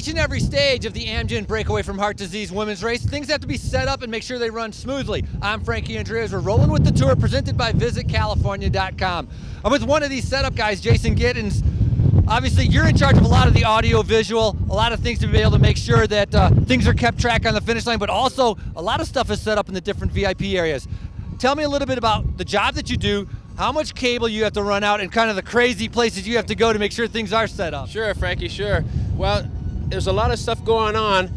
each and every stage of the Amgen Breakaway from Heart Disease women's race, things have to be set up and make sure they run smoothly. I'm Frankie Andreas. We're rolling with the tour presented by VisitCalifornia.com. I'm with one of these setup guys, Jason Gittens. Obviously, you're in charge of a lot of the audio visual, a lot of things to be able to make sure that things are kept track on the finish line, but also a lot of stuff is set up in the different VIP areas. Tell me a little bit about the job that you do, how much cable you have to run out, and kind of the crazy places you have to go to make sure things are set up. Sure, Frankie, sure. Well, there's a lot of stuff going on.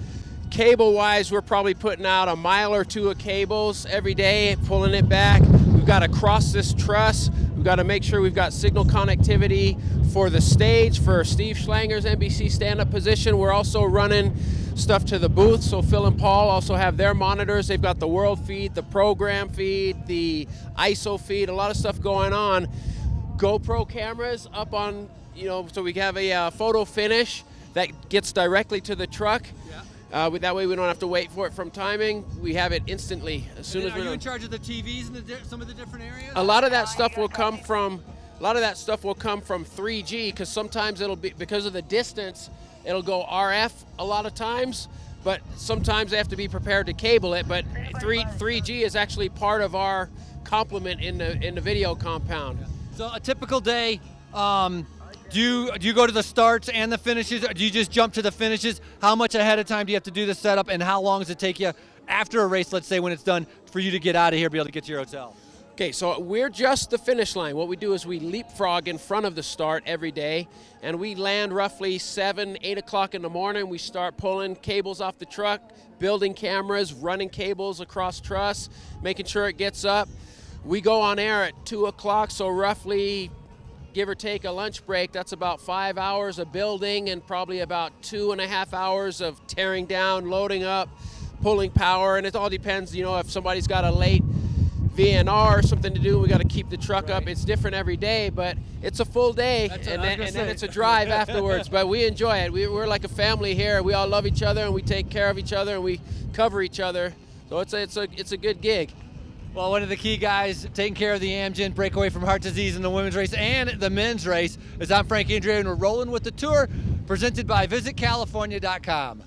Cable-wise, we're probably putting out a mile or two of cables every day, pulling it back. We've got to cross this truss. We've got to make sure we've got signal connectivity for the stage, for Steve Schlanger's NBC stand-up position. We're also running stuff to the booth, so Phil and Paul also have their monitors. They've got the world feed, the program feed, the ISO feed, a lot of stuff going on. GoPro cameras up on, so we have a photo finish that gets directly to the truck. Yeah. That way we don't have to wait for it from timing. We have it instantly as soon as we're done. Are you in charge of the TVs in some of the different areas? A lot of that stuff will come from 3G, because sometimes it'll be, because of the distance, it'll go RF a lot of times, but sometimes they have to be prepared to cable it. But 3G is actually part of our complement in the video compound. So a typical day, do you go to the starts and the finishes, or do you just jump to the finishes? How much ahead of time do you have to do the setup, and how long does it take you after a race, let's say when it's done, for you to get out of here, be able to get to your hotel? Okay, so we're just the finish line. What we do is we leapfrog in front of the start every day, and we land roughly 7, 8 o'clock in the morning. We start pulling cables off the truck, building cameras, running cables across truss, making sure it gets up. We go on air at 2 o'clock, so roughly, give or take a lunch break, that's about 5 hours of building and probably about 2.5 hours of tearing down, loading up, pulling power, and it all depends, if somebody's got a late VNR or something to do, we got to keep the truck up. It's different every day, but it's a full day, and then it's a drive afterwards, but we enjoy it. We're like a family here. We all love each other, and we take care of each other, and we cover each other, so it's a good gig. Well, one of the key guys taking care of the Amgen Breakaway from Heart Disease in the women's race and the men's race is I'm Frankie Andrea, and we're rolling with the tour presented by VisitCalifornia.com.